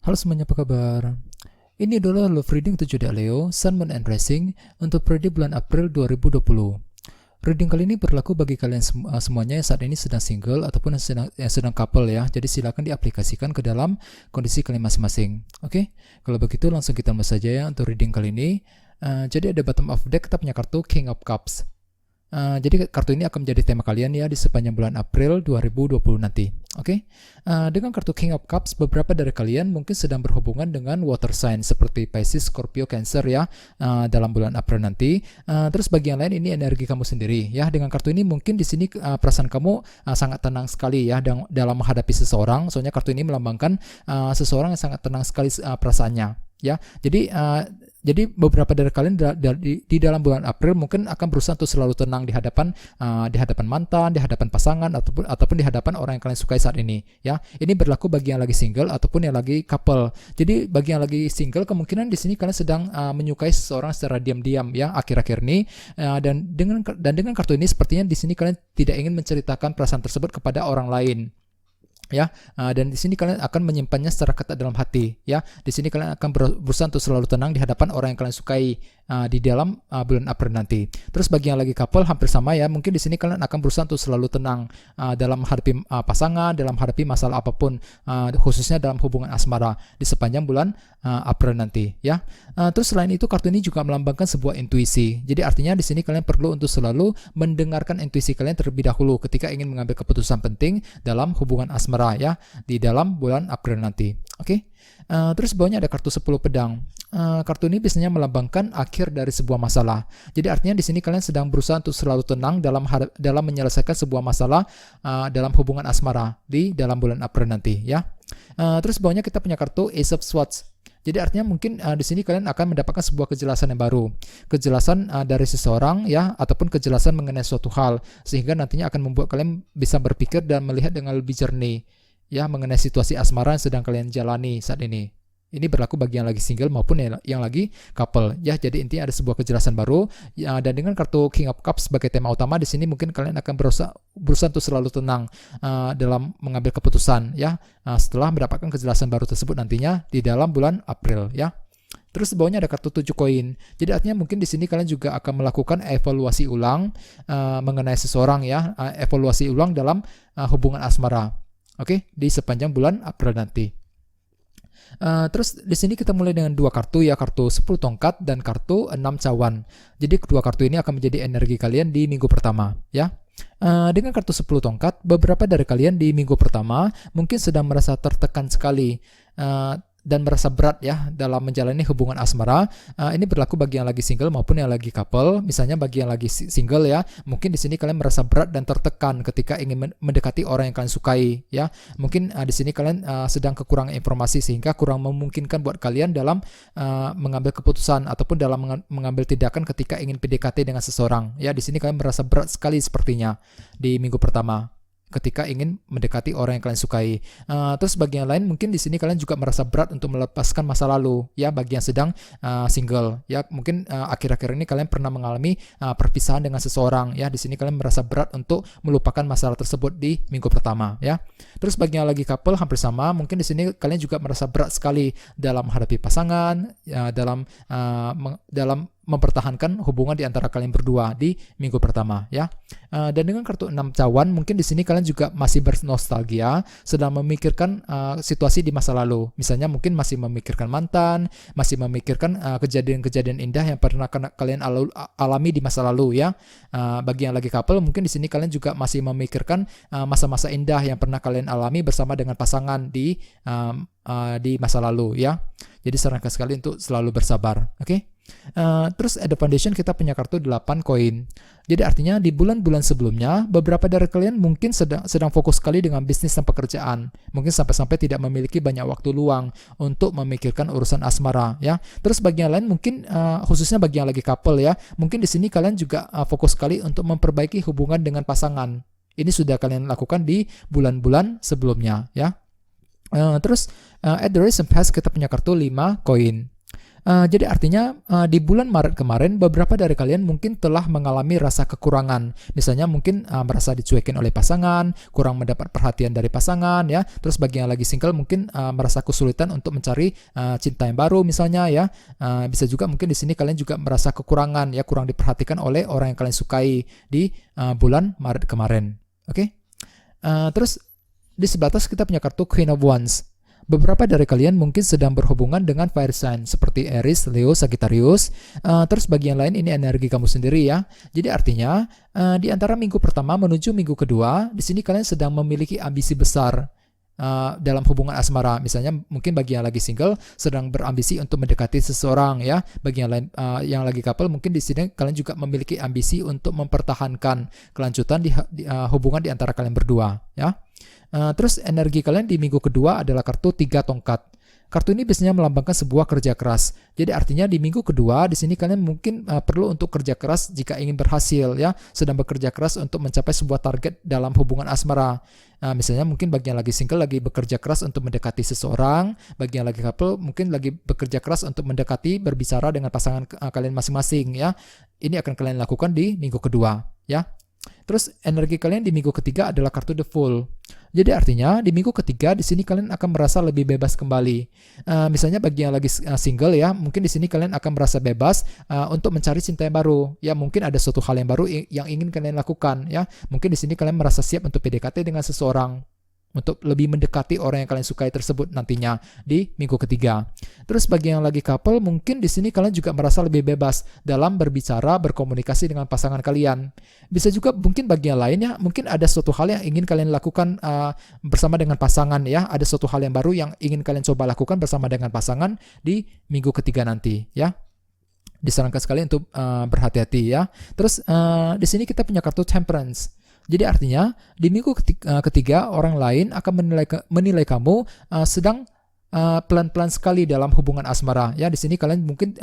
Halo semuanya, apa kabar? Ini adalah Love Reading 7D Leo, Sun, Moon, and Rising untuk periode bulan April 2020. Reading kali ini berlaku bagi kalian semuanya yang saat ini sedang single ataupun yang sedang couple ya. Jadi silakan diaplikasikan ke dalam kondisi kalian masing-masing. Oke, kalau begitu langsung kita mulai saja ya untuk reading kali ini. Jadi ada bottom of deck kita punya kartu King of Cups. Jadi kartu ini akan menjadi tema kalian ya di sepanjang bulan April 2020 nanti. Oke, dengan kartu King of Cups, beberapa dari kalian mungkin sedang berhubungan dengan water sign seperti Pisces, Scorpio, Cancer ya dalam bulan April nanti. Terus bagi yang lain ini energi kamu sendiri ya. Dengan kartu ini mungkin di sini perasaan kamu sangat tenang sekali ya dalam menghadapi seseorang. Soalnya kartu ini melambangkan seseorang yang sangat tenang sekali perasaannya ya. Jadi beberapa dari kalian di dalam bulan April mungkin akan berusaha untuk selalu tenang di hadapan mantan, di hadapan pasangan ataupun di hadapan orang yang kalian sukai saat ini ya. Ini berlaku bagi yang lagi single ataupun yang lagi couple. Jadi bagi yang lagi single kemungkinan di sini kalian sedang menyukai seseorang secara diam-diam ya akhir-akhir ini dan dengan kartu ini sepertinya di sini kalian tidak ingin menceritakan perasaan tersebut kepada orang lain. Ya, dan di sini kalian akan menyimpannya secara ketat dalam hati ya. Di sini kalian akan berusaha untuk selalu tenang di hadapan orang yang kalian sukai di dalam bulan April nanti. Terus bagi yang lagi couple hampir sama ya, mungkin di sini kalian akan berusaha untuk selalu tenang dalam menghadapi pasangan, dalam menghadapi masalah apapun, khususnya dalam hubungan asmara di sepanjang bulan April nanti ya. Terus selain itu kartu ini juga melambangkan sebuah intuisi. Jadi artinya di sini kalian perlu untuk selalu mendengarkan intuisi kalian terlebih dahulu ketika ingin mengambil keputusan penting dalam hubungan asmara ya di dalam bulan April nanti. Oke. Terus bawahnya ada kartu 10 pedang. Kartu ini biasanya melambangkan akhir dari sebuah masalah. Jadi artinya di sini kalian sedang berusaha untuk selalu tenang dalam menyelesaikan sebuah masalah dalam hubungan asmara di dalam bulan April nanti ya. Terus bawahnya kita punya kartu Ace of Swords. Jadi artinya mungkin di sini kalian akan mendapatkan sebuah kejelasan yang baru, kejelasan dari seseorang ya, ataupun kejelasan mengenai suatu hal, sehingga nantinya akan membuat kalian bisa berpikir dan melihat dengan lebih jernih ya mengenai situasi asmara yang sedang kalian jalani saat ini. Ini berlaku bagi yang lagi single maupun yang lagi couple ya. Jadi intinya ada sebuah kejelasan baru ya, dan dengan kartu King of Cups sebagai tema utama di sini mungkin kalian akan berusaha untuk selalu tenang dalam mengambil keputusan ya setelah mendapatkan kejelasan baru tersebut nantinya di dalam bulan April ya. Terus di bawahnya ada kartu 7 koin. Jadi artinya mungkin di sini kalian juga akan melakukan evaluasi ulang mengenai seseorang ya, evaluasi ulang dalam hubungan asmara. Oke, di sepanjang bulan April nanti. Terus di sini kita mulai dengan dua kartu ya, kartu 10 tongkat dan kartu 6 cawan. Jadi kedua kartu ini akan menjadi energi kalian di minggu pertama ya. Dengan kartu 10 tongkat, beberapa dari kalian di minggu pertama mungkin sedang merasa tertekan sekali dan merasa berat ya dalam menjalani hubungan asmara. Ini berlaku bagi yang lagi single maupun yang lagi couple. Misalnya bagi yang lagi single ya, mungkin di sini kalian merasa berat dan tertekan ketika ingin mendekati orang yang kalian sukai ya. Mungkin di sini kalian sedang kekurangan informasi sehingga kurang memungkinkan buat kalian dalam mengambil keputusan ataupun dalam mengambil tindakan ketika ingin PDKT dengan seseorang. Ya, di sini kalian merasa berat sekali sepertinya di minggu pertama ketika ingin mendekati orang yang kalian sukai. Terus bagi yang lain mungkin di sini kalian juga merasa berat untuk melepaskan masa lalu ya bagi yang sedang single ya. Mungkin akhir-akhir ini kalian pernah mengalami perpisahan dengan seseorang ya. Di sini kalian merasa berat untuk melupakan masalah tersebut di minggu pertama ya. Terus bagi yang lagi couple hampir sama, mungkin di sini kalian juga merasa berat sekali dalam menghadapi pasangan ya, dalam mempertahankan hubungan di antara kalian berdua di minggu pertama ya. Dan dengan kartu 6 cawan mungkin di sini kalian juga masih bernostalgia, sedang memikirkan situasi di masa lalu. Misalnya mungkin masih memikirkan mantan, masih memikirkan kejadian-kejadian indah yang pernah kalian alami di masa lalu ya. Bagi yang lagi couple mungkin di sini kalian juga masih memikirkan masa-masa indah yang pernah kalian alami bersama dengan pasangan di masa lalu ya. Jadi sarankan sekali untuk selalu bersabar. Oke. Terus at the foundation kita punya kartu 8 koin. Jadi artinya di bulan-bulan sebelumnya beberapa dari kalian mungkin sedang fokus sekali dengan bisnis dan pekerjaan. Mungkin sampai-sampai tidak memiliki banyak waktu luang untuk memikirkan urusan asmara ya. Terus bagi yang lain mungkin khususnya bagi yang lagi couple ya, mungkin di sini kalian juga fokus sekali untuk memperbaiki hubungan dengan pasangan. Ini sudah kalian lakukan di bulan-bulan sebelumnya ya. Terus at the recent past kita punya kartu 5 koin. Jadi artinya di bulan Maret kemarin beberapa dari kalian mungkin telah mengalami rasa kekurangan. Misalnya mungkin merasa dicuekin oleh pasangan, kurang mendapat perhatian dari pasangan ya. Terus bagi yang lagi single mungkin merasa kesulitan untuk mencari cinta yang baru misalnya ya. Bisa juga mungkin di sini kalian juga merasa kekurangan ya, kurang diperhatikan oleh orang yang kalian sukai di bulan Maret kemarin. Oke. Terus di sebelah atas kita punya kartu Queen of Wands. Beberapa dari kalian mungkin sedang berhubungan dengan fire sign seperti Aries, Leo, Sagittarius. Terus bagi yang lain ini energi kamu sendiri ya. Jadi artinya di antara minggu pertama menuju minggu kedua, di sini kalian sedang memiliki ambisi besar dalam hubungan asmara. Misalnya mungkin bagi yang lagi single sedang berambisi untuk mendekati seseorang ya. Bagi yang lain yang lagi couple mungkin di sini kalian juga memiliki ambisi untuk mempertahankan kelanjutan di hubungan di antara kalian berdua ya. Terus energi kalian di minggu kedua adalah kartu 3 tongkat. Kartu ini biasanya melambangkan sebuah kerja keras. Jadi artinya di minggu kedua di sini kalian mungkin perlu untuk kerja keras jika ingin berhasil ya, sedang bekerja keras untuk mencapai sebuah target dalam hubungan asmara. Misalnya mungkin bagi yang lagi single lagi bekerja keras untuk mendekati seseorang, bagi yang lagi couple mungkin lagi bekerja keras untuk mendekati berbicara dengan pasangan kalian masing-masing ya. Ini akan kalian lakukan di minggu kedua ya. Terus energi kalian di minggu ketiga adalah kartu The Fool. Jadi artinya di minggu ketiga di sini kalian akan merasa lebih bebas kembali. Misalnya bagi yang lagi single ya, mungkin di sini kalian akan merasa bebas untuk mencari cinta yang baru. Ya mungkin ada suatu hal yang baru yang ingin kalian lakukan ya. Mungkin di sini kalian merasa siap untuk PDKT dengan seseorang, untuk lebih mendekati orang yang kalian sukai tersebut nantinya di minggu ketiga. Terus bagi yang lagi couple, mungkin di sini kalian juga merasa lebih bebas dalam berbicara, berkomunikasi dengan pasangan kalian. Bisa juga mungkin bagi yang lainnya, mungkin ada suatu hal yang ingin kalian lakukan bersama dengan pasangan ya. Ada suatu hal yang baru yang ingin kalian coba lakukan bersama dengan pasangan di minggu ketiga nanti ya. Disarankan sekali untuk berhati-hati ya. Terus di sini kita punya kartu Temperance. Jadi artinya di minggu ketiga orang lain akan menilai kamu sedang pelan-pelan sekali dalam hubungan asmara. Ya di sini kalian mungkin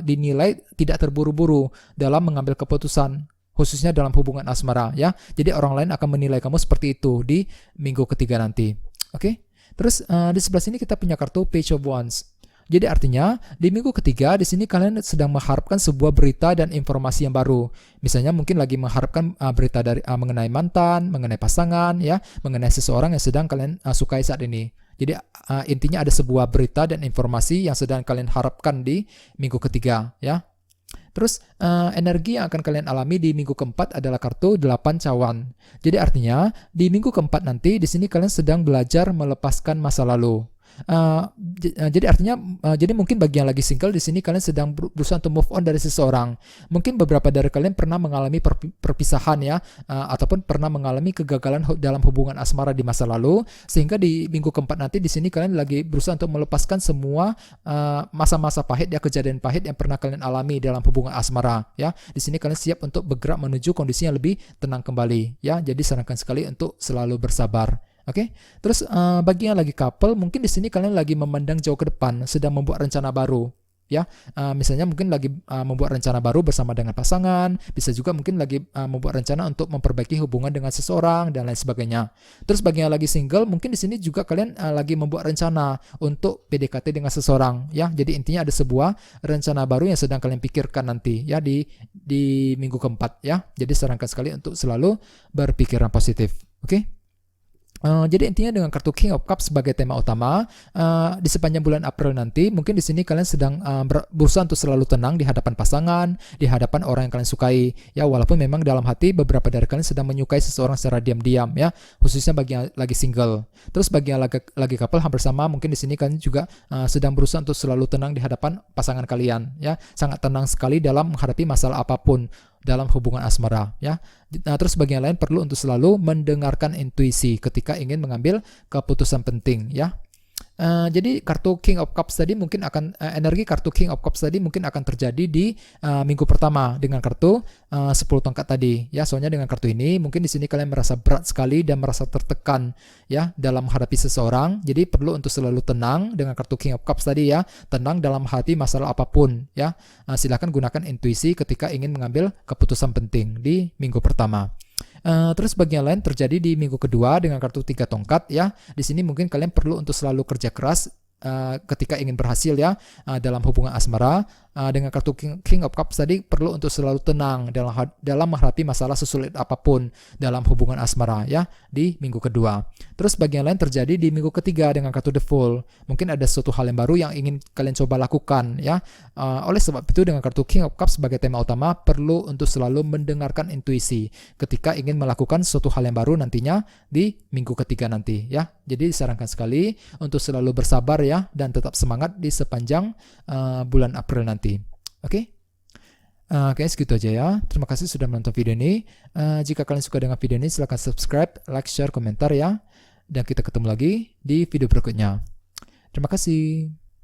dinilai tidak terburu-buru dalam mengambil keputusan, khususnya dalam hubungan asmara. Ya jadi orang lain akan menilai kamu seperti itu di minggu ketiga nanti. Oke. Terus di sebelah sini kita punya kartu Page of Wands. Jadi artinya di minggu ketiga di sini kalian sedang mengharapkan sebuah berita dan informasi yang baru. Misalnya mungkin lagi mengharapkan berita dari mengenai mantan, mengenai pasangan, ya, mengenai seseorang yang sedang kalian sukai saat ini. Jadi intinya ada sebuah berita dan informasi yang sedang kalian harapkan di minggu ketiga, ya. Terus energi yang akan kalian alami di minggu keempat adalah kartu 8 cawan. Jadi artinya di minggu keempat nanti di sini kalian sedang belajar melepaskan masa lalu. Jadi artinya jadi mungkin bagi yang lagi single di sini kalian sedang berusaha untuk move on dari seseorang. Mungkin beberapa dari kalian pernah mengalami perpisahan ya, ataupun pernah mengalami kegagalan dalam hubungan asmara di masa lalu, sehingga di minggu keempat nanti di sini kalian lagi berusaha untuk melepaskan semua masa-masa pahit ya, kejadian pahit yang pernah kalian alami dalam hubungan asmara ya. Di sini kalian siap untuk bergerak menuju kondisi yang lebih tenang kembali ya. Jadi sarankan sekali untuk selalu bersabar. Oke, terus bagi yang lagi couple, mungkin di sini kalian lagi memandang jauh ke depan, sedang membuat rencana baru, ya. Misalnya mungkin lagi membuat rencana baru bersama dengan pasangan, bisa juga mungkin lagi membuat rencana untuk memperbaiki hubungan dengan seseorang dan lain sebagainya. Terus bagi yang lagi single, mungkin di sini juga kalian lagi membuat rencana untuk PDKT dengan seseorang, ya. Jadi intinya ada sebuah rencana baru yang sedang kalian pikirkan nanti, ya di minggu keempat, ya. Jadi sarankan sekali untuk selalu berpikiran positif, oke? Jadi intinya dengan kartu King of Cups sebagai tema utama di sepanjang bulan April nanti, mungkin di sini kalian sedang berusaha untuk selalu tenang di hadapan pasangan, di hadapan orang yang kalian sukai. Ya, walaupun memang dalam hati beberapa dari kalian sedang menyukai seseorang secara diam-diam ya, khususnya bagi yang lagi single. Terus bagi yang lagi couple hampir sama, mungkin di sini kalian juga sedang berusaha untuk selalu tenang di hadapan pasangan kalian ya, sangat tenang sekali dalam menghadapi masalah apapun dalam hubungan asmara ya. Nah, terus bagi yang lain perlu untuk selalu mendengarkan intuisi ketika ingin mengambil keputusan penting ya. Jadi kartu King of Cups tadi mungkin akan energi kartu King of Cups tadi mungkin akan terjadi di minggu pertama dengan kartu 10 tongkat tadi ya. Soalnya dengan kartu ini mungkin di sini kalian merasa berat sekali dan merasa tertekan ya dalam menghadapi seseorang. Jadi perlu untuk selalu tenang dengan kartu King of Cups tadi ya, tenang dalam hati masalah apapun ya. Silakan gunakan intuisi ketika ingin mengambil keputusan penting di minggu pertama. Terus bagi yang lain terjadi di minggu kedua dengan kartu 3 tongkat ya. Di sini mungkin kalian perlu untuk selalu kerja keras ketika ingin berhasil ya dalam hubungan asmara. Dengan kartu King of Cups tadi perlu untuk selalu tenang dalam menghadapi masalah sesulit apapun dalam hubungan asmara ya di minggu kedua. Terus bagian lain terjadi di minggu ketiga dengan kartu The Fool. Mungkin ada suatu hal yang baru yang ingin kalian coba lakukan ya. Oleh sebab itu dengan kartu King of Cups sebagai tema utama perlu untuk selalu mendengarkan intuisi ketika ingin melakukan suatu hal yang baru nantinya di minggu ketiga nanti ya. Jadi disarankan sekali untuk selalu bersabar ya dan tetap semangat di sepanjang bulan April nanti. Oke? Kayaknya segitu aja ya. Terima kasih sudah menonton video ini. Jika kalian suka dengan video ini silahkan subscribe, like, share, komentar ya. Dan kita ketemu lagi di video berikutnya. Terima kasih.